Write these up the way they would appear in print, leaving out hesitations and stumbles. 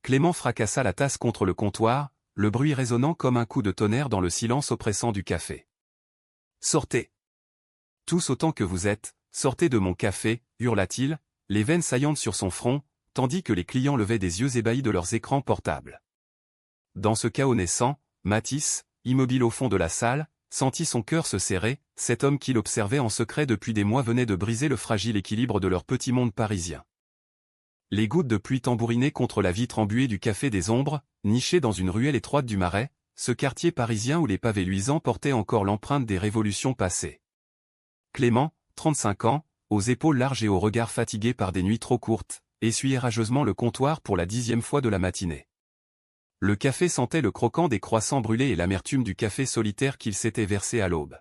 Clément fracassa la tasse contre le comptoir, le bruit résonnant comme un coup de tonnerre dans le silence oppressant du café. « Sortez! Tous autant que vous êtes, sortez de mon café !» hurla-t-il, les veines saillantes sur son front, tandis que les clients levaient des yeux ébahis de leurs écrans portables. Dans ce chaos naissant, Mathis, immobile au fond de la salle, sentit son cœur se serrer. Cet homme qu'il observait en secret depuis des mois venait de briser le fragile équilibre de leur petit monde parisien. Les gouttes de pluie tambourinaient contre la vitre embuée du Café des Ombres, niché dans une ruelle étroite du Marais, ce quartier parisien où les pavés luisants portaient encore l'empreinte des révolutions passées. Clément, 35 ans, aux épaules larges et au regard fatigué par des nuits trop courtes, essuyait rageusement le comptoir pour la 10e fois de la matinée. Le café sentait le croquant des croissants brûlés et l'amertume du café solitaire qu'il s'était versé à l'aube.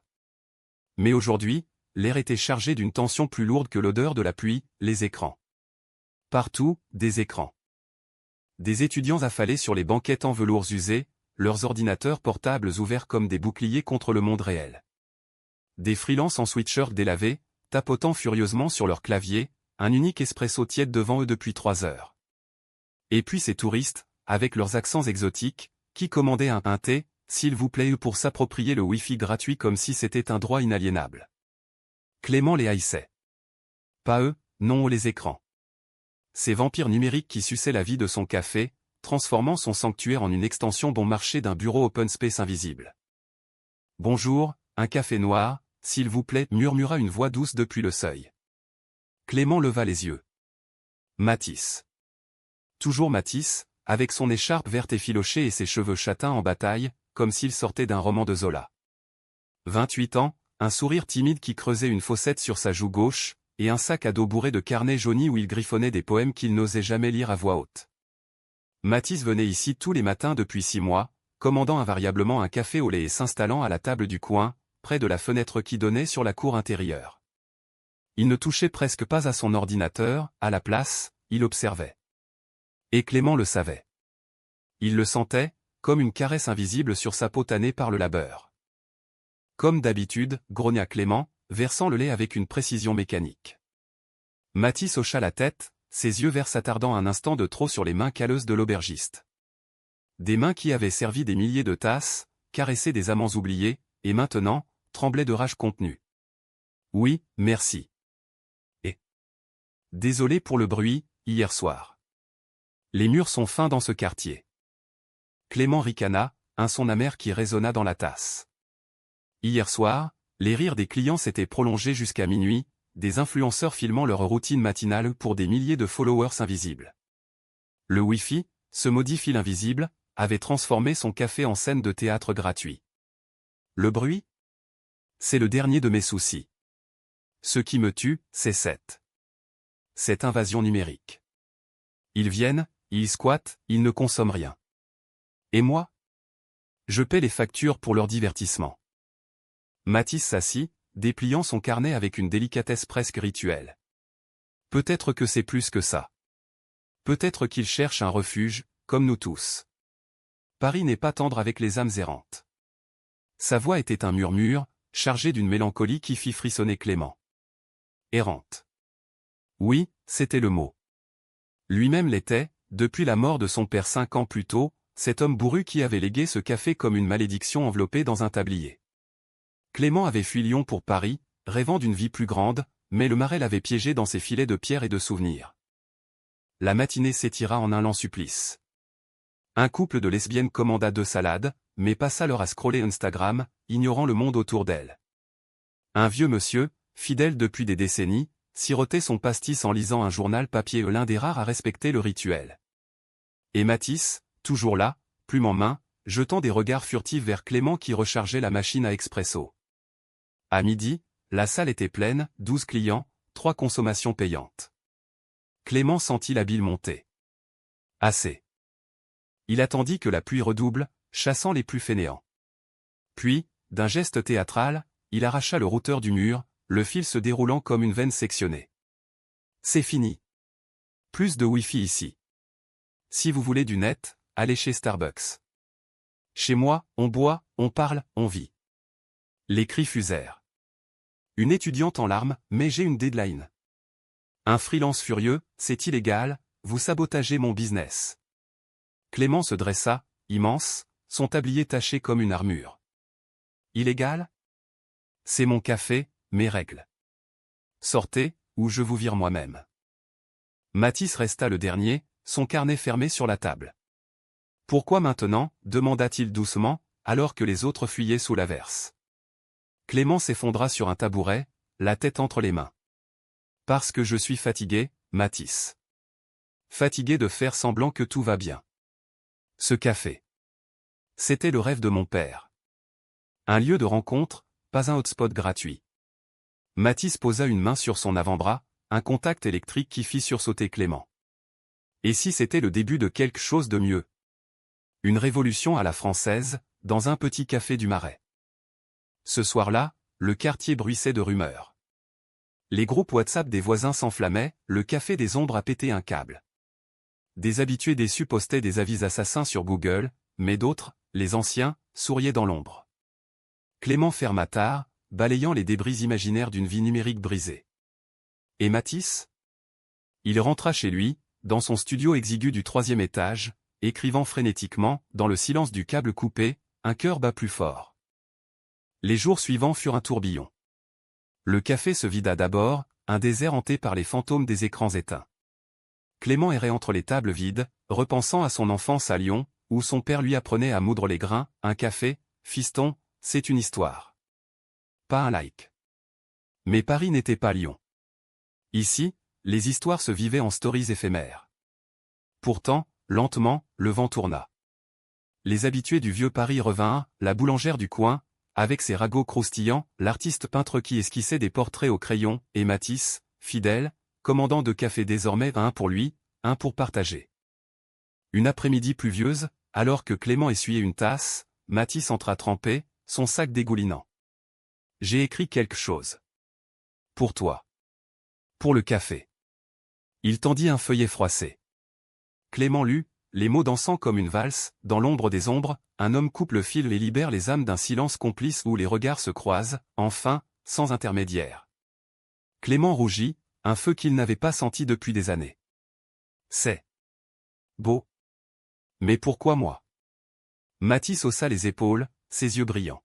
Mais aujourd'hui, l'air était chargé d'une tension plus lourde que l'odeur de la pluie, les écrans. Partout, des écrans. Des étudiants affalés sur les banquettes en velours usés, leurs ordinateurs portables ouverts comme des boucliers contre le monde réel. Des freelances en sweatshirt délavé, tapotant furieusement sur leur clavier, un unique espresso tiède devant eux depuis 3 heures. Et puis ces touristes, avec leurs accents exotiques, qui commandaient un thé, s'il vous plaît, pour s'approprier le Wi-Fi gratuit comme si c'était un droit inaliénable. Clément les haïssait. Pas eux, non les écrans. Ces vampires numériques qui suçaient la vie de son café, transformant son sanctuaire en une extension bon marché d'un bureau open space invisible. « Bonjour, un café noir, s'il vous plaît » murmura une voix douce depuis le seuil. Clément leva les yeux. Mathis. Toujours Mathis, avec son écharpe verte effilochée et ses cheveux châtains en bataille, comme s'il sortait d'un roman de Zola. 28 ans, un sourire timide qui creusait une fossette sur sa joue gauche, et un sac à dos bourré de carnets jaunis où il griffonnait des poèmes qu'il n'osait jamais lire à voix haute. Mathis venait ici tous les matins depuis 6 mois, commandant invariablement un café au lait et s'installant à la table du coin, près de la fenêtre qui donnait sur la cour intérieure. Il ne touchait presque pas à son ordinateur, à la place, il observait. Et Clément le savait. Il le sentait, comme une caresse invisible sur sa peau tannée par le labeur. Comme d'habitude, grogna Clément, versant le lait avec une précision mécanique. Mathis hocha la tête, ses yeux verts s'attardant un instant de trop sur les mains calleuses de l'aubergiste. Des mains qui avaient servi des milliers de tasses, caressé des amants oubliés, et maintenant, tremblaient de rage contenue. Oui, merci. Et désolé pour le bruit, hier soir. Les murs sont fins dans ce quartier. Clément ricana, un son amer qui résonna dans la tasse. Hier soir, les rires des clients s'étaient prolongés jusqu'à minuit, des influenceurs filmant leur routine matinale pour des milliers de followers invisibles. Le Wi-Fi, ce maudit fil invisible, avait transformé son café en scène de théâtre gratuit. Le bruit ? C'est le dernier de mes soucis. Ce qui me tue, c'est cette invasion numérique. Ils viennent, ils squattent, ils ne consomment rien. Et moi ? Je paie les factures pour leur divertissement. Mathis s'assit, dépliant son carnet avec une délicatesse presque rituelle. Peut-être que c'est plus que ça. Peut-être qu'il cherche un refuge, comme nous tous. Paris n'est pas tendre avec les âmes errantes. Sa voix était un murmure, chargé d'une mélancolie qui fit frissonner Clément. Errante. Oui, c'était le mot. Lui-même l'était, depuis la mort de son père 5 ans plus tôt, cet homme bourru qui avait légué ce café comme une malédiction enveloppée dans un tablier. Clément avait fui Lyon pour Paris, rêvant d'une vie plus grande, mais le Marais l'avait piégé dans ses filets de pierre et de souvenirs. La matinée s'étira en un lent supplice. Un couple de lesbiennes commanda 2 salades, mais passa l'heure à scroller Instagram, ignorant le monde autour d'elle. Un vieux monsieur, fidèle depuis des décennies, sirotait son pastis en lisant un journal papier, l'un des rares à respecter le rituel. Et Mathis, toujours là, plume en main, jetant des regards furtifs vers Clément qui rechargeait la machine à expresso. À midi, la salle était pleine, 12 clients, 3 consommations payantes. Clément sentit la bile monter. Assez. Il attendit que la pluie redouble, chassant les plus fainéants. Puis, d'un geste théâtral, il arracha le routeur du mur, le fil se déroulant comme une veine sectionnée. C'est fini. Plus de Wi-Fi ici. Si vous voulez du net, allez chez Starbucks. Chez moi, on boit, on parle, on vit. Les cris fusèrent. Une étudiante en larmes, mais j'ai une deadline. Un freelance furieux, c'est illégal, vous sabotagez mon business. Clément se dressa, immense, son tablier taché comme une armure. Illégal? C'est mon café, mes règles. Sortez, ou je vous vire moi-même. Mathis resta le dernier, son carnet fermé sur la table. Pourquoi maintenant, demanda-t-il doucement, alors que les autres fuyaient sous l'averse. Clément s'effondra sur un tabouret, la tête entre les mains. Parce que je suis fatigué, Mathis. Fatigué de faire semblant que tout va bien. Ce café. C'était le rêve de mon père. Un lieu de rencontre, pas un hotspot gratuit. Mathis posa une main sur son avant-bras, un contact électrique qui fit sursauter Clément. Et si c'était le début de quelque chose de mieux? Une révolution à la française, dans un petit café du Marais. Ce soir-là, le quartier bruissait de rumeurs. Les groupes WhatsApp des voisins s'enflammaient, le café des ombres a pété un câble. Des habitués déçus postaient des avis assassins sur Google, mais d'autres, les anciens, souriaient dans l'ombre. Clément ferma tard, balayant les débris imaginaires d'une vie numérique brisée. Et Mathis? Il rentra chez lui, dans son studio exigu du 3e étage, écrivant frénétiquement, dans le silence du câble coupé, un cœur bat plus fort. Les jours suivants furent un tourbillon. Le café se vida d'abord, un désert hanté par les fantômes des écrans éteints. Clément errait entre les tables vides, repensant à son enfance à Lyon, où son père lui apprenait à moudre les grains, un café, fiston, c'est une histoire. Pas un like. Mais Paris n'était pas Lyon. Ici, les histoires se vivaient en stories éphémères. Pourtant, lentement, le vent tourna. Les habitués du vieux Paris revinrent, la boulangère du coin, avec ses ragots croustillants, l'artiste peintre qui esquissait des portraits au crayon, et Mathis, fidèle, commandant 2 cafés désormais, un pour lui, un pour partager. Une après-midi pluvieuse, alors que Clément essuyait une tasse, Mathis entra trempé, son sac dégoulinant. J'ai écrit quelque chose. Pour toi. Pour le café. Il tendit un feuillet froissé. Clément lut, les mots dansant comme une valse, dans l'ombre des ombres, un homme coupe le fil et libère les âmes d'un silence complice où les regards se croisent, enfin, sans intermédiaire. Clément rougit, un feu qu'il n'avait pas senti depuis des années. C'est beau. Mais pourquoi moi? Mathis haussa les épaules, ses yeux brillants.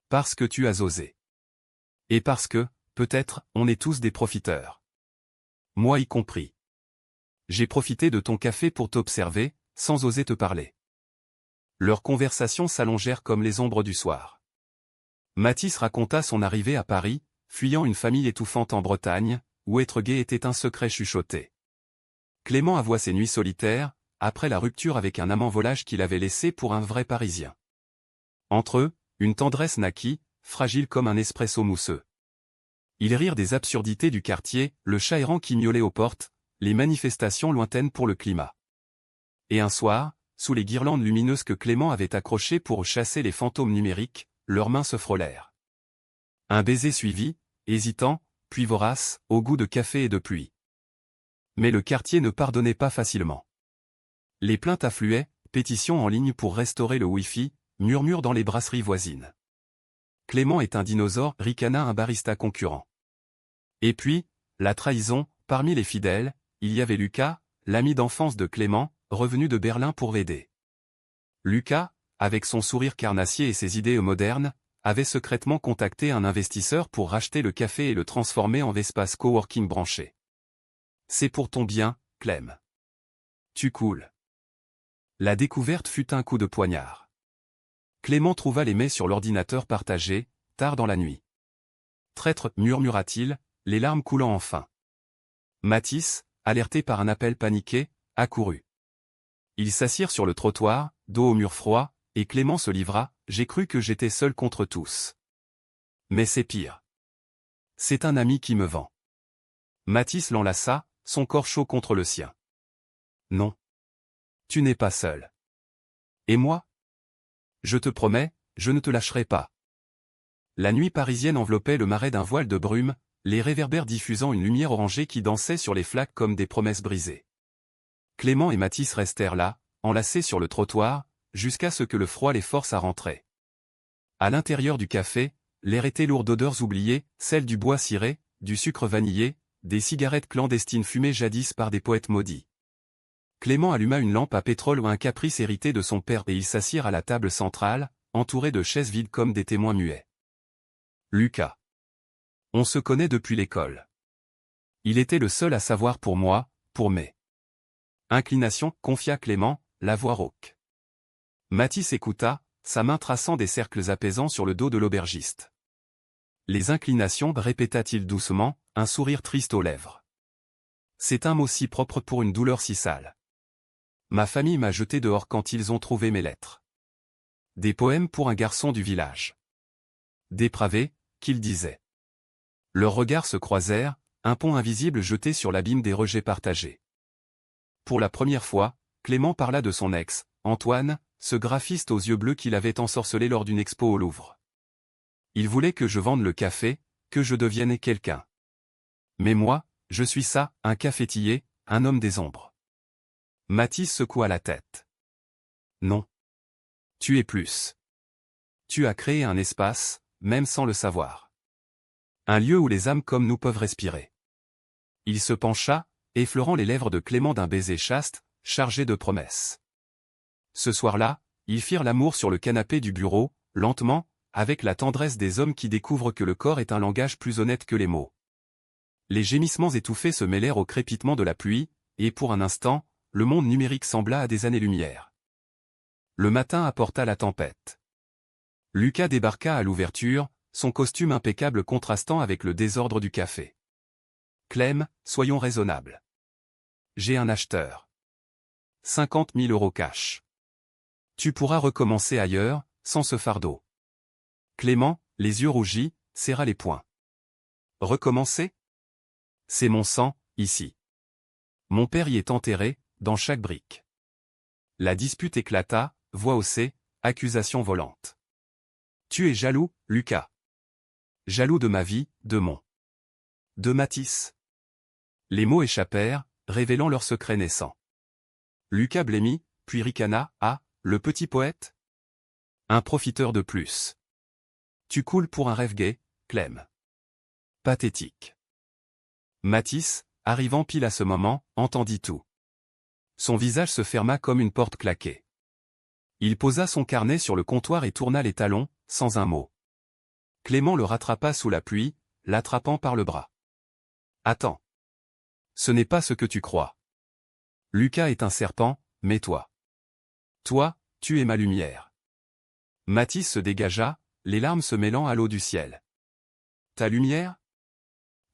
Parce que tu as osé. Et parce que, peut-être, on est tous des profiteurs. Moi y compris. J'ai profité de ton café pour t'observer, sans oser te parler. Leurs conversations s'allongèrent comme les ombres du soir. Mathis raconta son arrivée à Paris, fuyant une famille étouffante en Bretagne, où être gai était un secret chuchoté. Clément avoua ses nuits solitaires, après la rupture avec un amant volage qu'il avait laissé pour un vrai Parisien. Entre eux, une tendresse naquit, fragile comme un espresso mousseux. Ils rirent des absurdités du quartier, le chat errant qui miaulait aux portes, les manifestations lointaines pour le climat. Et un soir, sous les guirlandes lumineuses que Clément avait accrochées pour chasser les fantômes numériques, leurs mains se frôlèrent. Un baiser suivit, hésitant, puis vorace, au goût de café et de pluie. Mais le quartier ne pardonnait pas facilement. Les plaintes affluaient, pétitions en ligne pour restaurer le Wi-Fi, murmures dans les brasseries voisines. Clément est un dinosaure, ricana un barista concurrent. Et puis, la trahison, parmi les fidèles, il y avait Lucas, l'ami d'enfance de Clément, revenu de Berlin pour l'aider. Lucas, avec son sourire carnassier et ses idées modernes, avait secrètement contacté un investisseur pour racheter le café et le transformer en espace coworking branché. C'est pour ton bien, Clem. Tu coules. La découverte fut un coup de poignard. Clément trouva les mails sur l'ordinateur partagé, tard dans la nuit. Traître, murmura-t-il, les larmes coulant enfin. Mathis, alerté par un appel paniqué, accourut. Ils s'assirent sur le trottoir, dos au mur froid, et Clément se livra, j'ai cru que j'étais seul contre tous. Mais c'est pire. C'est un ami qui me vend. Mathis l'enlaça, son corps chaud contre le sien. Non. Tu n'es pas seul. Et moi? Je te promets, je ne te lâcherai pas. La nuit parisienne enveloppait le marais d'un voile de brume, les réverbères diffusant une lumière orangée qui dansait sur les flaques comme des promesses brisées. Clément et Mathis restèrent là, enlacés sur le trottoir, jusqu'à ce que le froid les force à rentrer. À l'intérieur du café, l'air était lourd d'odeurs oubliées, celles du bois ciré, du sucre vanillé, des cigarettes clandestines fumées jadis par des poètes maudits. Clément alluma une lampe à pétrole ou un caprice hérité de son père et ils s'assirent à la table centrale, entourés de chaises vides comme des témoins muets. Lucas. On se connaît depuis l'école. Il était le seul à savoir pour moi, pour mes inclinations, confia Clément, la voix rauque. Mathis écouta, sa main traçant des cercles apaisants sur le dos de l'aubergiste. Les inclinations, répéta-t-il doucement, un sourire triste aux lèvres. C'est un mot si propre pour une douleur si sale. Ma famille m'a jeté dehors quand ils ont trouvé mes lettres. Des poèmes pour un garçon du village. Dépravé, qu'il disait. Leurs regards se croisèrent, un pont invisible jeté sur l'abîme des rejets partagés. Pour la première fois, Clément parla de son ex, Antoine, ce graphiste aux yeux bleus qu'il avait ensorcelé lors d'une expo au Louvre. Il voulait que je vende le café, que je devienne quelqu'un. Mais moi, je suis ça, un cafetier, un homme des ombres. Mathis secoua la tête. Non. Tu es plus. Tu as créé un espace, même sans le savoir. Un lieu où les âmes comme nous peuvent respirer. Il se pencha, effleurant les lèvres de Clément d'un baiser chaste, chargé de promesses. Ce soir-là, ils firent l'amour sur le canapé du bureau, lentement, avec la tendresse des hommes qui découvrent que le corps est un langage plus honnête que les mots. Les gémissements étouffés se mêlèrent au crépitement de la pluie, et pour un instant, le monde numérique sembla à des années-lumière. Le matin apporta la tempête. Lucas débarqua à l'ouverture, son costume impeccable contrastant avec le désordre du café. Clem, soyons raisonnables. J'ai un acheteur. 50 000 € cash. Tu pourras recommencer ailleurs, sans ce fardeau. Clément, les yeux rougis, serra les poings. Recommencer? C'est mon sang, ici. Mon père y est enterré, dans chaque brique. La dispute éclata, voix haussée, accusation volante. Tu es jaloux, Lucas. Jaloux de ma vie, de Mathis. Les mots échappèrent, révélant leur secret naissant. Lucas blêmit, puis ricana, ah, le petit poète? Un profiteur de plus. Tu coules pour un rêve gai, Clem. Pathétique. Mathis, arrivant pile à ce moment, entendit tout. Son visage se ferma comme une porte claquée. Il posa son carnet sur le comptoir et tourna les talons, sans un mot. Clément le rattrapa sous la pluie, l'attrapant par le bras. Attends. Ce n'est pas ce que tu crois. Lucas est un serpent, mais toi. Toi, tu es ma lumière. Mathis se dégagea, les larmes se mêlant à l'eau du ciel. Ta lumière?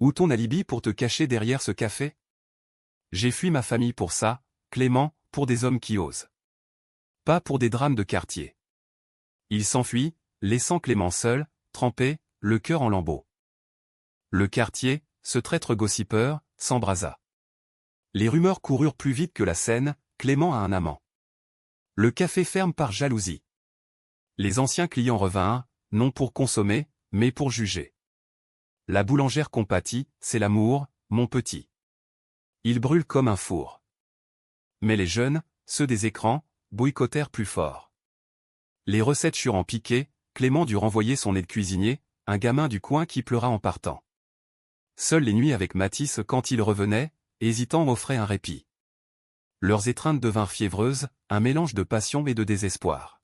Ou ton alibi pour te cacher derrière ce café? J'ai fui ma famille pour ça, Clément, pour des hommes qui osent. Pas pour des drames de quartier. Il s'enfuit, laissant Clément seul, trempé, le cœur en lambeaux. Le quartier, ce traître gossipeur, s'embrasa. Les rumeurs coururent plus vite que la scène, Clément a un amant. Le café ferme par jalousie. Les anciens clients revinrent, non pour consommer, mais pour juger. La boulangère compatit, c'est l'amour, mon petit. Il brûle comme un four. Mais les jeunes, ceux des écrans, boycottèrent plus fort. Les recettes furent en piqué, Clément dut renvoyer son aide cuisinier, un gamin du coin qui pleura en partant. Seules les nuits avec Mathis quand il revenait, hésitant offraient un répit. Leurs étreintes devinrent fiévreuses, un mélange de passion et de désespoir.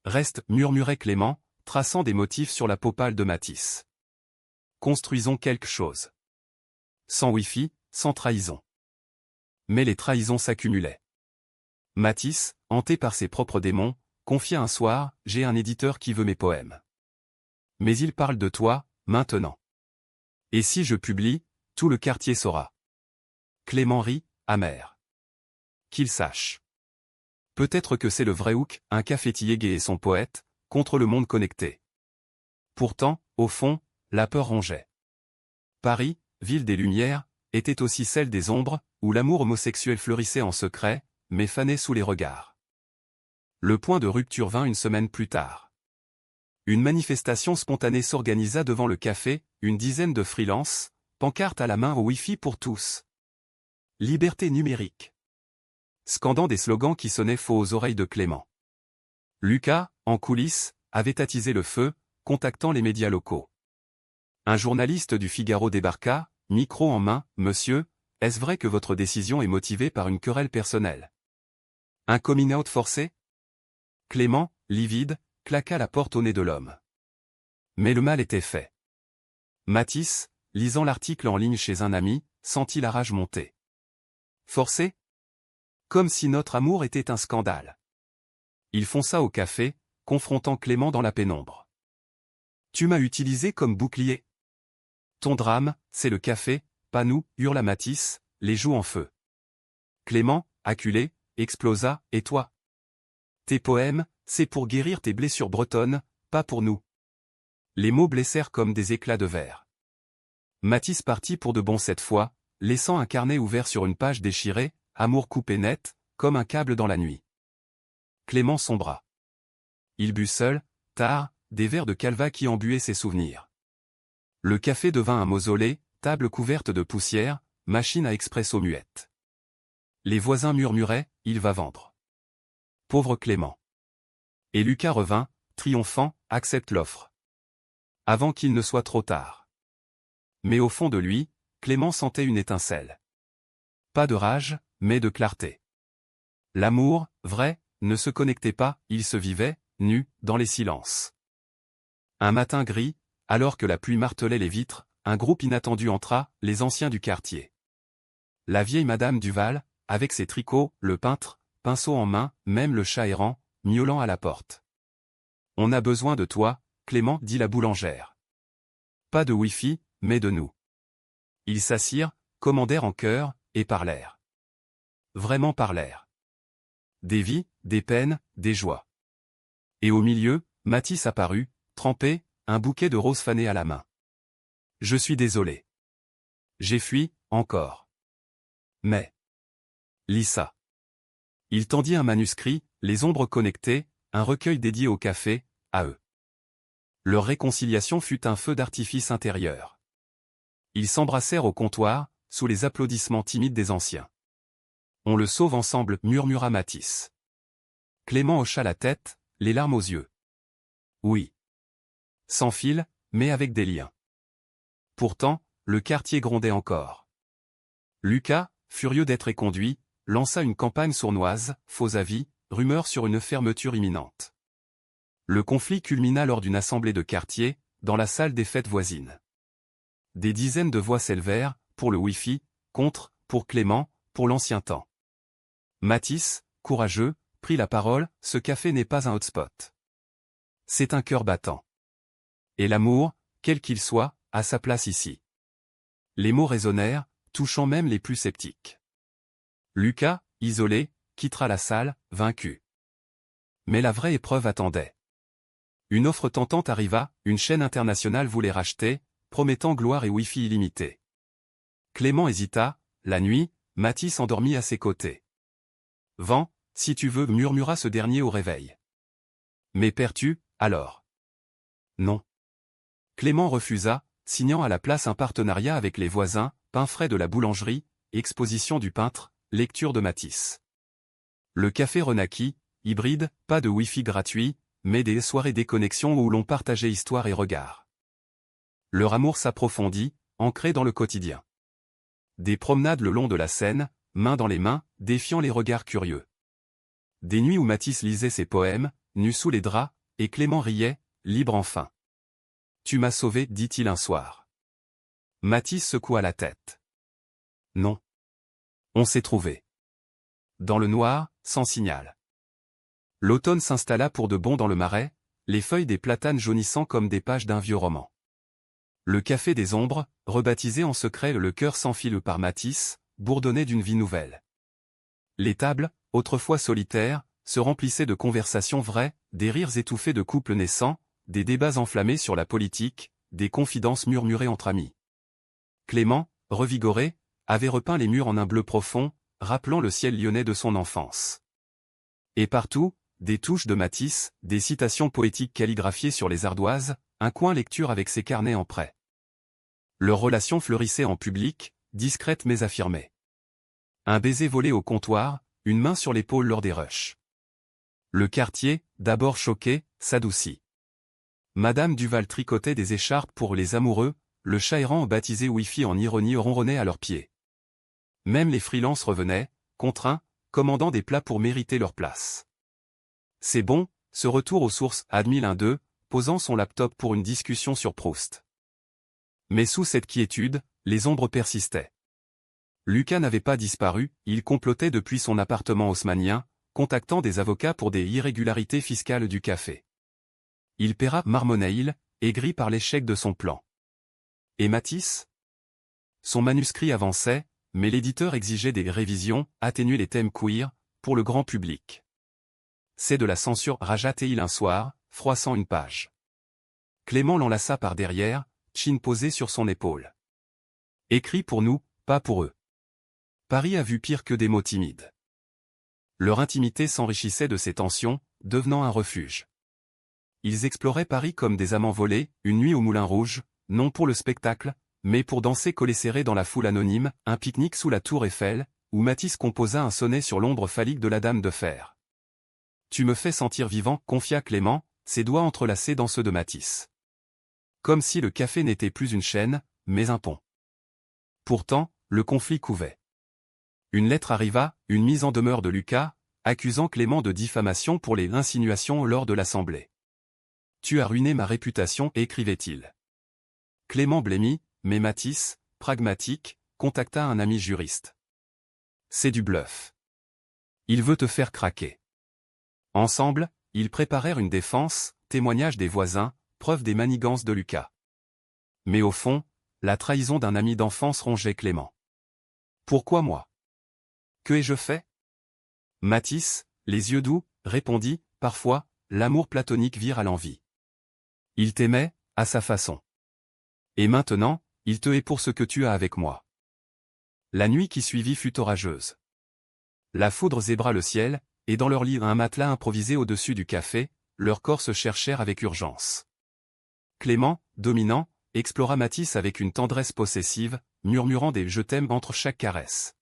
Reste, murmurait Clément, traçant des motifs sur la peau pâle de Mathis. Construisons quelque chose. Sans Wi-Fi, sans trahison. Mais les trahisons s'accumulaient. Mathis, hanté par ses propres démons, confia un soir, j'ai un éditeur qui veut mes poèmes. Mais il parle de toi, maintenant. Et si je publie, tout le quartier saura. Clément rit, amer. Qu'il sache. Peut-être que c'est le vrai Hook, un cafetier gai et son poète, contre le monde connecté. Pourtant, au fond, la peur rongeait. Paris, ville des Lumières, était aussi celle des ombres, où l'amour homosexuel fleurissait en secret, mais fanait sous les regards. Le point de rupture vint une semaine plus tard. Une manifestation spontanée s'organisa devant le café, une dizaine de freelances, pancartes à la main au Wi-Fi pour tous. Liberté numérique. Scandant des slogans qui sonnaient faux aux oreilles de Clément. Lucas, en coulisses, avait attisé le feu, contactant les médias locaux. Un journaliste du Figaro débarqua, micro en main, « Monsieur, est-ce vrai que votre décision est motivée par une querelle personnelle? Un coming out forcé? Clément, livide, claqua la porte au nez de l'homme. Mais le mal était fait. Mathis, lisant l'article en ligne chez un ami, sentit la rage monter. Forcé? Comme si notre amour était un scandale. Il fonça au café, confrontant Clément dans la pénombre. Tu m'as utilisé comme bouclier. Ton drame, c'est le café, pas nous, hurla Mathis, les joues en feu. Clément, acculé, explosa, et toi? Tes poèmes, c'est pour guérir tes blessures bretonnes, pas pour nous. Les mots blessèrent comme des éclats de verre. Mathis partit pour de bon cette fois, laissant un carnet ouvert sur une page déchirée, amour coupé net, comme un câble dans la nuit. Clément sombra. Il but seul, tard, des verres de Calva qui embuaient ses souvenirs. Le café devint un mausolée, table couverte de poussière, machine à expresso muette. Les voisins murmuraient, il va vendre. Pauvre Clément. Et Lucas revint, triomphant, accepte l'offre. Avant qu'il ne soit trop tard. Mais au fond de lui, Clément sentait une étincelle. Pas de rage, mais de clarté. L'amour, vrai, ne se connectait pas, il se vivait, nu, dans les silences. Un matin gris, alors que la pluie martelait les vitres, un groupe inattendu entra, les anciens du quartier. La vieille Madame Duval, avec ses tricots, le peintre, pinceau en main, même le chat errant, miaulant à la porte. On a besoin de toi, Clément, dit la boulangère. Pas de wifi, mais de nous. Ils s'assirent, commandèrent en chœur, et parlèrent. Vraiment parlèrent. Des vies, des peines, des joies. Et au milieu, Mathis apparut, trempé, un bouquet de roses fanées à la main. Je suis désolé. J'ai fui, encore. Mais. Lis ça. Il tendit un manuscrit, les ombres connectées, un recueil dédié au café, à eux. Leur réconciliation fut un feu d'artifice intérieur. Ils s'embrassèrent au comptoir, sous les applaudissements timides des anciens. On le sauve ensemble, murmura Mathis. Clément hocha la tête, les larmes aux yeux. Oui. Sans fil, mais avec des liens. Pourtant, le quartier grondait encore. Lucas, furieux d'être éconduit, lança une campagne sournoise, faux avis, rumeurs sur une fermeture imminente. Le conflit culmina lors d'une assemblée de quartier, dans la salle des fêtes voisines. Des dizaines de voix s'élevèrent, pour le Wi-Fi, contre, pour Clément, pour l'ancien temps. Mathis, courageux, prit la parole, ce café n'est pas un hotspot. C'est un cœur battant. Et l'amour, quel qu'il soit, a sa place ici. Les mots résonnèrent, touchant même les plus sceptiques. Lucas, isolé, quittera la salle, vaincu. Mais la vraie épreuve attendait. Une offre tentante arriva, une chaîne internationale voulait racheter, promettant gloire et Wi-Fi illimité. Clément hésita, la nuit, Mathis endormit à ses côtés. Vends, si tu veux, murmura ce dernier au réveil. Mais perds-tu, alors? Non. Clément refusa, signant à la place un partenariat avec les voisins, pain frais de la boulangerie, exposition du peintre, lecture de Mathis. Le café renaquit, hybride, pas de Wi-Fi gratuit, mais des soirées déconnexion où l'on partageait histoire et regards. Leur amour s'approfondit, ancré dans le quotidien. Des promenades le long de la Seine, mains dans les mains, défiant les regards curieux. Des nuits où Mathis lisait ses poèmes, nu sous les draps, et Clément riait, libre enfin. Tu m'as sauvé, dit-il un soir. Mathis secoua la tête. Non. On s'est trouvé. Dans le noir, sans signal. L'automne s'installa pour de bon dans le marais, les feuilles des platanes jaunissant comme des pages d'un vieux roman. Le café des ombres, rebaptisé en secret le cœur sans fil par Mathis, bourdonnait d'une vie nouvelle. Les tables, autrefois solitaires, se remplissaient de conversations vraies, des rires étouffés de couples naissants, des débats enflammés sur la politique, des confidences murmurées entre amis. Clément, revigoré, avait repeint les murs en un bleu profond, rappelant le ciel lyonnais de son enfance. Et partout, des touches de Mathis, des citations poétiques calligraphiées sur les ardoises, un coin lecture avec ses carnets en prêt. Leur relation fleurissait en public, discrète mais affirmée. Un baiser volé au comptoir, une main sur l'épaule lors des rushs. Le quartier, d'abord choqué, s'adoucit. Madame Duval tricotait des écharpes pour les amoureux, le chat errant baptisé Wi-Fi en ironie ronronnait à leurs pieds. Même les freelances revenaient, contraints, commandant des plats pour mériter leur place. C'est bon, ce retour aux sources, admit l'un d'eux, posant son laptop pour une discussion sur Proust. Mais sous cette quiétude, les ombres persistaient. Lucas n'avait pas disparu, il complotait depuis son appartement haussmannien, contactant des avocats pour des irrégularités fiscales du café. Il paiera, marmonna-t-il, aigri par l'échec de son plan. Et Matisse? Son manuscrit avançait, mais l'éditeur exigeait des révisions, atténuer les thèmes queer, pour le grand public. C'est de la censure, rajata-t-il un soir, froissant une page. Clément l'enlaça par derrière, chin posé sur son épaule. Écrit pour nous, pas pour eux. Paris a vu pire que des mots timides. Leur intimité s'enrichissait de ces tensions, devenant un refuge. Ils exploraient Paris comme des amants volés, une nuit au Moulin Rouge, non pour le spectacle, mais pour danser collés serrés dans la foule anonyme, un pique-nique sous la tour Eiffel, où Matisse composa un sonnet sur l'ombre phallique de la Dame de Fer. Tu me fais sentir vivant, confia Clément, ses doigts entrelacés dans ceux de Matisse. Comme si le café n'était plus une chaîne, mais un pont. Pourtant, le conflit couvait. Une lettre arriva, une mise en demeure de Lucas, accusant Clément de diffamation pour les insinuations lors de l'Assemblée. Tu as ruiné ma réputation, écrivait-il. Clément blêmit, mais Matisse, pragmatique, contacta un ami juriste. C'est du bluff. Il veut te faire craquer. Ensemble, ils préparèrent une défense, témoignage des voisins, preuve des manigances de Lucas. Mais au fond, la trahison d'un ami d'enfance rongeait Clément. Pourquoi moi? Que ai-je fait? Matisse, les yeux doux, répondit, parfois, l'amour platonique vire à l'envie. Il t'aimait, à sa façon. Et maintenant, il te hait pour ce que tu as avec moi. La nuit qui suivit fut orageuse. La foudre zébra le ciel, et dans leur lit un matelas improvisé au-dessus du café, leurs corps se cherchèrent avec urgence. Clément, dominant, explora Matisse avec une tendresse possessive, murmurant des « je t'aime » entre chaque caresse.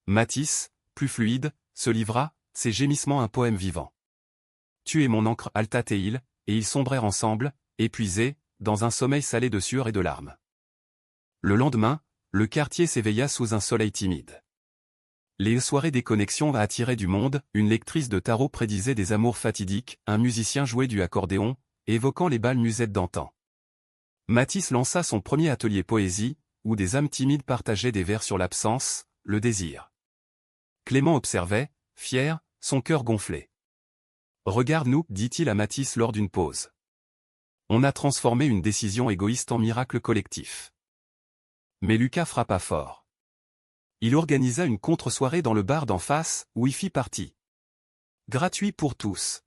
Matisse, plus fluide, se livra, ses gémissements un poème vivant. Tu es mon encre, halta-t-il, et ils sombrèrent ensemble, épuisés, dans un sommeil salé de sueur et de larmes. Le lendemain, le quartier s'éveilla sous un soleil timide. Les soirées déconnexion attiraient du monde, une lectrice de tarot prédisait des amours fatidiques, un musicien jouait du accordéon, évoquant les bals musettes d'antan. Matisse lança son premier atelier poésie, où des âmes timides partageaient des vers sur l'absence, le désir. Clément observait, fier, son cœur gonflé. « Regarde-nous, dit-il à Matisse lors d'une pause. On a transformé une décision égoïste en miracle collectif. » Mais Lucas frappa fort. Il organisa une contre-soirée dans le bar d'en face, où il fit partie. Gratuit pour tous.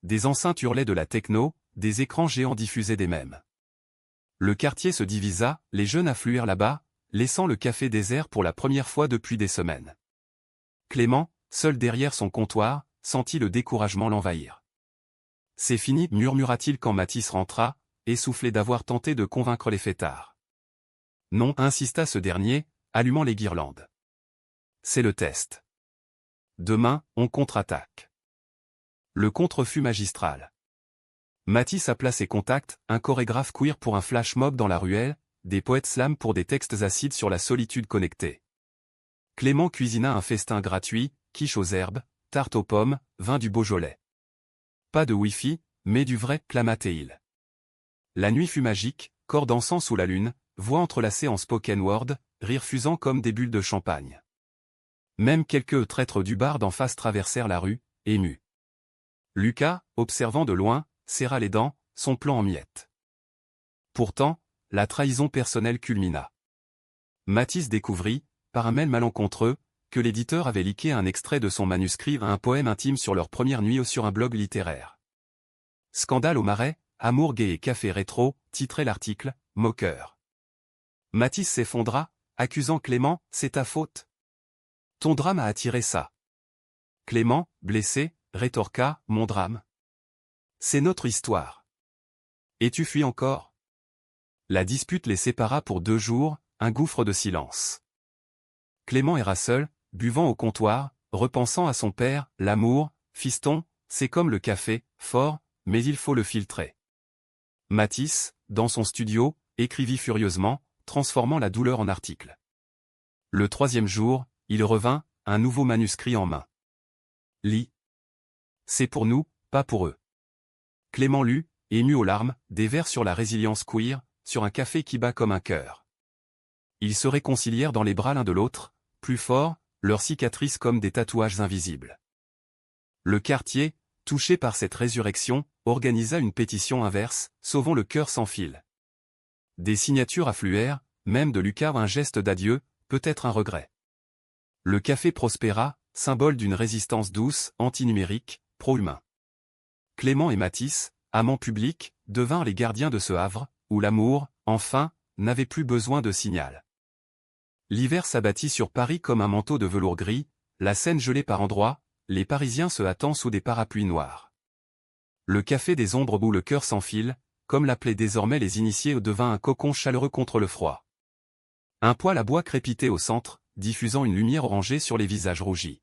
Des enceintes hurlaient de la techno, des écrans géants diffusaient des mèmes. Le quartier se divisa, les jeunes affluèrent là-bas, laissant le café désert pour la première fois depuis des semaines. Clément, seul derrière son comptoir, sentit le découragement l'envahir. « C'est fini, murmura-t-il quand Matisse rentra, essoufflé d'avoir tenté de convaincre les fêtards. « Non, insista ce dernier, allumant les guirlandes. C'est le test. Demain, on contre-attaque. » Le contre fut magistral. Matisse appela ses contacts, un chorégraphe queer pour un flash mob dans la ruelle, des poètes slam pour des textes acides sur la solitude connectée. Clément cuisina un festin gratuit, quiche aux herbes, tarte aux pommes, vin du Beaujolais. Pas de Wi-Fi, mais du vrai, clama-t-il. La nuit fut magique, corps dansant sous la lune, voix entrelacées en spoken word, rire fusant comme des bulles de champagne. Même quelques traîtres du bar d'en face traversèrent la rue, émus. Lucas, observant de loin, serra les dents, son plan en miettes. Pourtant, la trahison personnelle culmina. Matisse découvrit, par un mail malencontreux, que l'éditeur avait leaké un extrait de son manuscrit à un poème intime sur leur première nuit sur un blog littéraire. Scandale au Marais, amour gay et café rétro, titrait l'article, moqueur. Matisse s'effondra, accusant Clément, c'est ta faute. Ton drame a attiré ça. Clément, blessé, rétorqua, mon drame. C'est notre histoire. Et tu fuis encore? La dispute les sépara pour 2 jours, un gouffre de silence. Clément erra seul, buvant au comptoir, repensant à son père, l'amour, fiston, c'est comme le café, fort, mais il faut le filtrer. Matisse, dans son studio, écrivit furieusement, transformant la douleur en article. Le troisième jour, il revint, un nouveau manuscrit en main. Lis. C'est pour nous, pas pour eux. Clément lut, ému aux larmes, des vers sur la résilience queer, sur un café qui bat comme un cœur. Ils se réconcilièrent dans les bras l'un de l'autre, plus forts, leurs cicatrices comme des tatouages invisibles. Le quartier, touché par cette résurrection, organisa une pétition inverse, sauvons le cœur sans fil. Des signatures affluèrent, même de Lucas un geste d'adieu, peut-être un regret. Le café prospéra, symbole d'une résistance douce, antinumérique, pro-humain. Clément et Matisse, amants publics, devinrent les gardiens de ce havre, où l'amour, enfin, n'avait plus besoin de signal. L'hiver s'abattit sur Paris comme un manteau de velours gris, la Seine gelée par endroits, les Parisiens se hâtant sous des parapluies noirs. Le café des ombres où le cœur s'enfile, comme l'appelaient désormais les initiés, devint un cocon chaleureux contre le froid. Un poêle à bois crépitait au centre, diffusant une lumière orangée sur les visages rougis.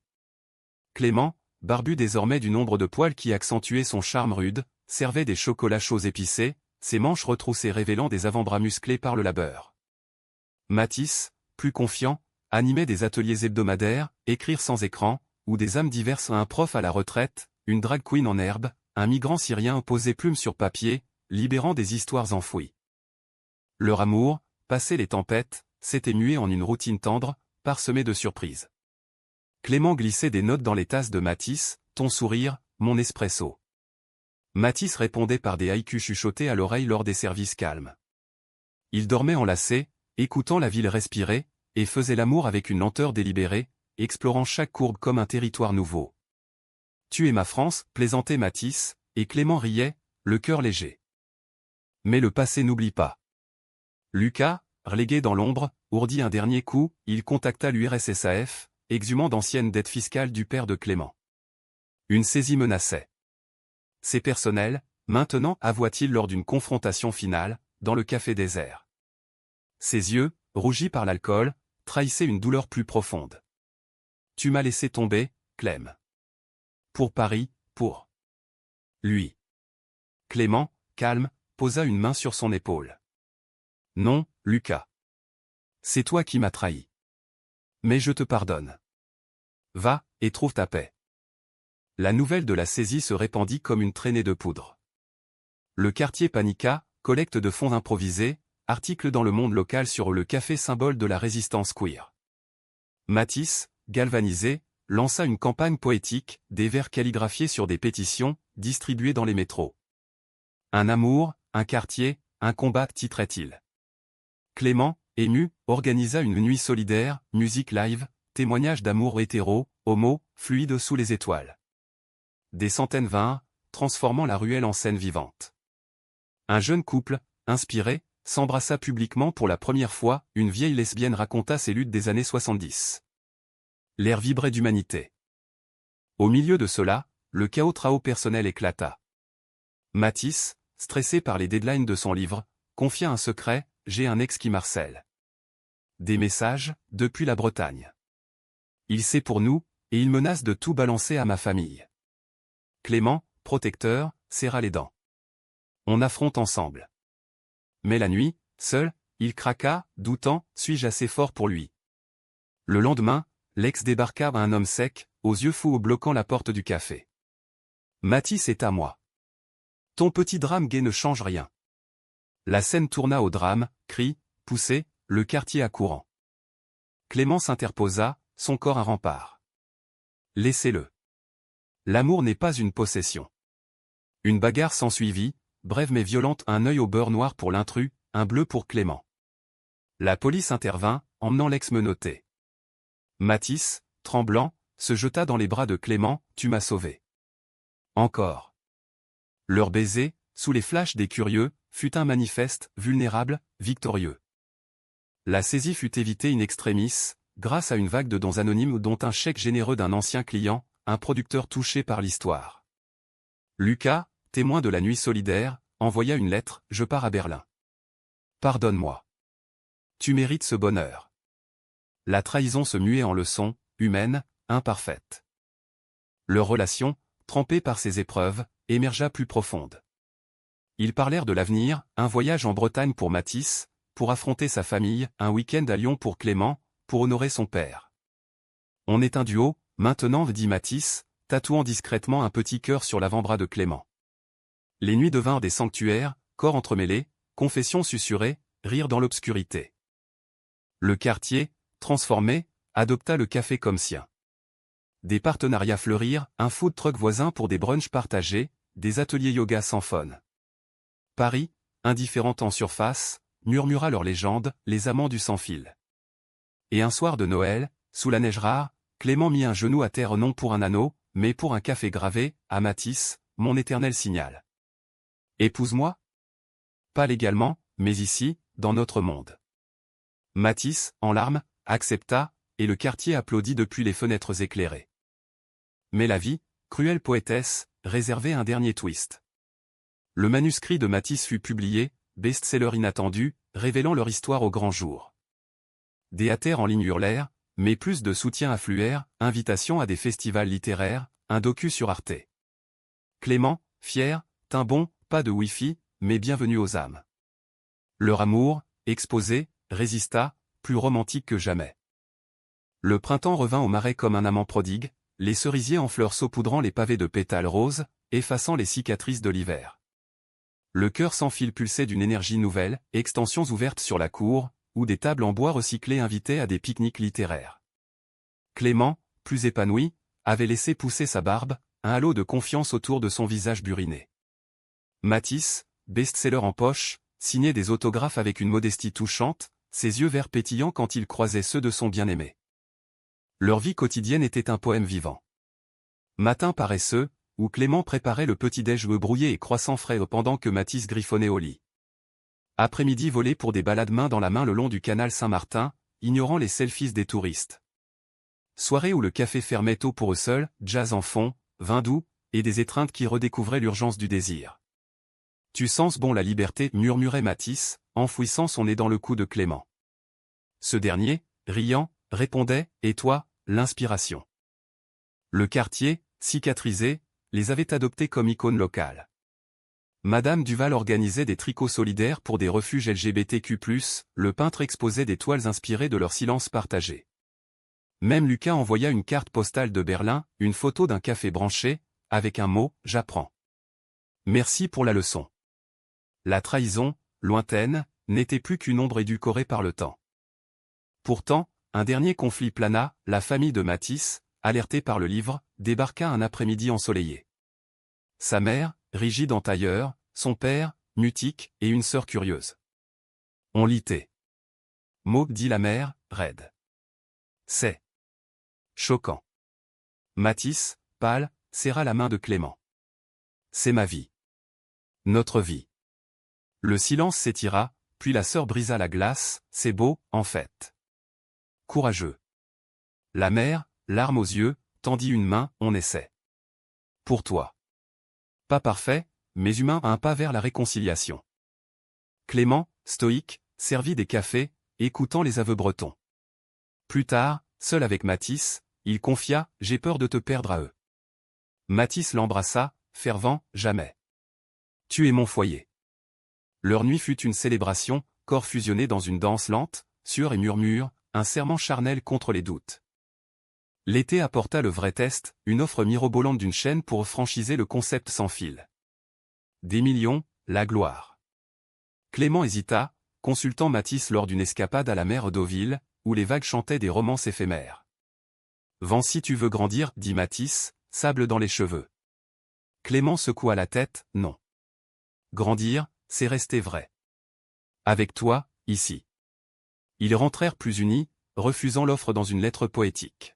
Clément, barbu désormais du nombre de poils qui accentuait son charme rude, servait des chocolats chauds épicés, ses manches retroussées révélant des avant-bras musclés par le labeur. Matisse, plus confiant, animait des ateliers hebdomadaires, écrire sans écran, ou des âmes diverses, un prof à la retraite, une drag queen en herbe, un migrant syrien posait plume sur papier, libérant des histoires enfouies. Leur amour, passé les tempêtes, s'était mué en une routine tendre, parsemée de surprises. Clément glissait des notes dans les tasses de Matisse, ton sourire, mon espresso. Matisse répondait par des haïkus chuchotés à l'oreille lors des services calmes. Il dormait enlacé, écoutant la ville respirer, et faisait l'amour avec une lenteur délibérée, explorant chaque courbe comme un territoire nouveau. Tu es ma France, plaisantait Matisse, et Clément riait, le cœur léger. Mais le passé n'oublie pas. Lucas, relégué dans l'ombre, ourdit un dernier coup, il contacta l'URSSAF, exhumant d'anciennes dettes fiscales du père de Clément. Une saisie menaçait. Ses personnels, maintenant, avoua-t-il lors d'une confrontation finale, dans le café désert. Ses yeux, rougis par l'alcool, trahissaient une douleur plus profonde. Tu m'as laissé tomber, Clem. Pour Paris, pour lui. Clément, calme, posa une main sur son épaule. Non, Lucas. C'est toi qui m'as trahi. Mais je te pardonne. Va, et trouve ta paix. La nouvelle de la saisie se répandit comme une traînée de poudre. Le quartier paniqua, collecte de fonds improvisés, article dans le monde local sur le café symbole de la résistance queer. Matisse, galvanisé, lança une campagne poétique, des vers calligraphiés sur des pétitions, distribuées dans les métros. Un amour, un quartier, un combat, titrait-il. Clément, ému, organisa une nuit solidaire, musique live, témoignage d'amour hétéro, homo, fluide sous les étoiles. Des centaines vinrent, transformant la ruelle en scène vivante. Un jeune couple, inspiré, s'embrassa publiquement pour la première fois, une vieille lesbienne raconta ses luttes des années 70. L'air vibrait d'humanité. Au milieu de cela, le chaos personnel éclata. Matisse, stressé par les deadlines de son livre, confia un secret, j'ai un ex qui m'harcèle. Des messages, depuis la Bretagne. Il sait pour nous, et il menace de tout balancer à ma famille. Clément, protecteur, serra les dents. On affronte ensemble. Mais la nuit, seul, il craqua, doutant, suis-je assez fort pour lui? Le lendemain, l'ex débarqua un homme sec, aux yeux fous bloquant la porte du café. Matisse est à moi. Ton petit drame gai ne change rien. La scène tourna au drame, cris, poussés, le quartier accourant. Clément s'interposa, son corps un rempart. Laissez-le. L'amour n'est pas une possession. Une bagarre s'ensuivit, brève mais violente, un œil au beurre noir pour l'intrus, un bleu pour Clément. La police intervint, emmenant l'ex-menotté. Matisse, tremblant, se jeta dans les bras de Clément, tu m'as sauvé. Encore. Leur baiser, sous les flashs des curieux, fut un manifeste, vulnérable, victorieux. La saisie fut évitée in extremis, grâce à une vague de dons anonymes dont un chèque généreux d'un ancien client, un producteur touché par l'histoire. Lucas, témoin de la nuit solidaire, envoya une lettre, je pars à Berlin. Pardonne-moi. Tu mérites ce bonheur. La trahison se muait en leçon, humaine, imparfaite. Leur relation, trempée par ces épreuves, émergea plus profonde. Ils parlèrent de l'avenir, un voyage en Bretagne pour Matisse, pour affronter sa famille, un week-end à Lyon pour Clément, pour honorer son père. On est un duo, maintenant, dit Mathis, tatouant discrètement un petit cœur sur l'avant-bras de Clément. Les nuits devinrent des sanctuaires, corps entremêlés, confessions susurrées, rires dans l'obscurité. Le quartier, transformé, adopta le café comme sien. Des partenariats fleurirent, un food truck voisin pour des brunchs partagés, des ateliers yoga sans phone. Paris, indifférente en surface, murmura leur légende, les amants du sans-fil. Et un soir de Noël, sous la neige rare, Clément mit un genou à terre non pour un anneau, mais pour un café gravé, à Mathis, mon éternel signal. Épouse-moi? Pas légalement, mais ici, dans notre monde. Mathis, en larmes, accepta, et le quartier applaudit depuis les fenêtres éclairées. Mais la vie, cruelle poétesse, réservait un dernier twist. Le manuscrit de Mathis fut publié, best-seller inattendu, révélant leur histoire au grand jour. Des haters en ligne hurlèrent, mais plus de soutien affluèrent, invitations à des festivals littéraires, un docu sur Arte. Clément, fier, tint bon, pas de Wi-Fi, mais bienvenue aux âmes. Leur amour, exposé, résista, plus romantique que jamais. Le printemps revint au marais comme un amant prodigue, les cerisiers en fleurs saupoudrant les pavés de pétales roses, effaçant les cicatrices de l'hiver. Le cœur sans fil pulsait d'une énergie nouvelle, extensions ouvertes sur la cour, où des tables en bois recyclé invitaient à des pique-niques littéraires. Clément, plus épanoui, avait laissé pousser sa barbe, un halo de confiance autour de son visage buriné. Mathis, best-seller en poche, signait des autographes avec une modestie touchante, ses yeux verts pétillants quand il croisait ceux de son bien-aimé. Leur vie quotidienne était un poème vivant. Matin paresseux, où Clément préparait le petit-déj brouillé et croissant frais pendant que Mathis griffonnait au lit. Après-midi volé pour des balades main dans la main le long du canal Saint-Martin, ignorant les selfies des touristes. Soirée où le café fermait tôt pour eux seuls, jazz en fond, vin doux, et des étreintes qui redécouvraient l'urgence du désir. Tu sens bon la liberté, murmurait Mathis, enfouissant son nez dans le cou de Clément. Ce dernier, riant, répondait, et toi, l'inspiration. Le quartier, cicatrisé, les avait adoptés comme icônes locales. Madame Duval organisait des tricots solidaires pour des refuges LGBTQ+, le peintre exposait des toiles inspirées de leur silence partagé. Même Lucas envoya une carte postale de Berlin, une photo d'un café branché, avec un mot, j'apprends. Merci pour la leçon. La trahison, lointaine, n'était plus qu'une ombre édulcorée par le temps. Pourtant, un dernier conflit plana, la famille de Mathis, alertée par le livre, débarqua un après-midi ensoleillé. Sa mère, rigide en tailleur, son père, mutique, et une sœur curieuse. On litait. Maud dit la mère, raide. C'est choquant. Mathis, pâle, serra la main de Clément. C'est ma vie. Notre vie. Le silence s'étira, puis la sœur brisa la glace, c'est beau, en fait. Courageux. La mère, larmes aux yeux, tendit une main, on essaie. Pour toi. Pas parfait, mais humain, un pas vers la réconciliation. Clément, stoïque, servit des cafés, écoutant les aveux bretons. Plus tard, seul avec Mathis, il confia, j'ai peur de te perdre à eux. Mathis l'embrassa, fervent, jamais. Tu es mon foyer. Leur nuit fut une célébration, corps fusionnés dans une danse lente, sueur et murmure, un serment charnel contre les doutes. L'été apporta le vrai test, une offre mirobolante d'une chaîne pour franchiser le concept sans fil. Des millions, la gloire. Clément hésita, consultant Mathis lors d'une escapade à la mer Deauville, où les vagues chantaient des romances éphémères. Vent si tu veux grandir, dit Mathis, sable dans les cheveux. Clément secoua la tête, non. Grandir, c'est rester vrai. Avec toi, ici. Ils rentrèrent plus unis, refusant l'offre dans une lettre poétique.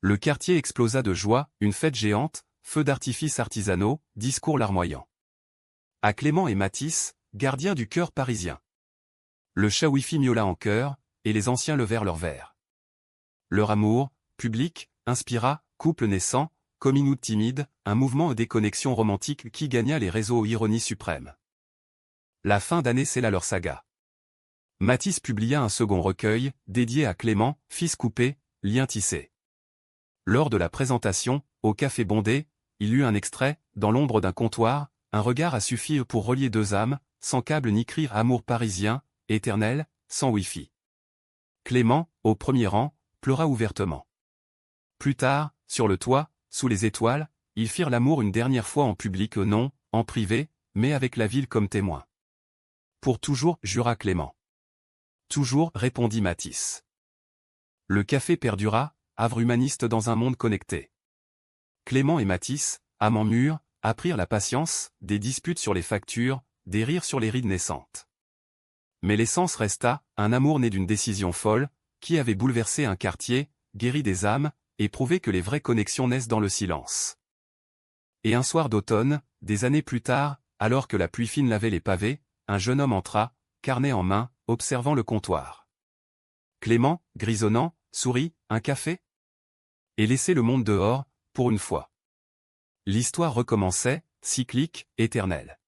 Le quartier explosa de joie, une fête géante, feux d'artifice artisanaux, discours larmoyants. À Clément et Mathis, gardiens du cœur parisien. Le chat Wi-Fi miaula en chœur, et les anciens levèrent leurs verres. Leur amour, public, inspira, couple naissant, coming out timide, un mouvement de déconnexion romantique qui gagna les réseaux aux ironies suprêmes. La fin d'année scella leur saga. Mathis publia un second recueil, dédié à Clément, fils coupé, lien tissé. Lors de la présentation, au café bondé, il lut un extrait, dans l'ombre d'un comptoir, un regard a suffi pour relier deux âmes, sans câble ni crier amour parisien, éternel, sans Wi-Fi. Clément, au premier rang, pleura ouvertement. Plus tard, sur le toit, sous les étoiles, ils firent l'amour une dernière fois en public, non, en privé, mais avec la ville comme témoin. Pour toujours, jura Clément. Toujours, répondit Matisse. Le café perdura, havre humaniste dans un monde connecté. Clément et Matisse, amants mûrs, apprirent la patience, des disputes sur les factures, des rires sur les rides naissantes. Mais l'essence resta, un amour né d'une décision folle, qui avait bouleversé un quartier, guéri des âmes, et prouvé que les vraies connexions naissent dans le silence. Et un soir d'automne, des années plus tard, alors que la pluie fine lavait les pavés, un jeune homme entra, carnet en main, observant le comptoir. Clément, grisonnant, sourit, un café? Et laissait le monde dehors, pour une fois. L'histoire recommençait, cyclique, éternelle.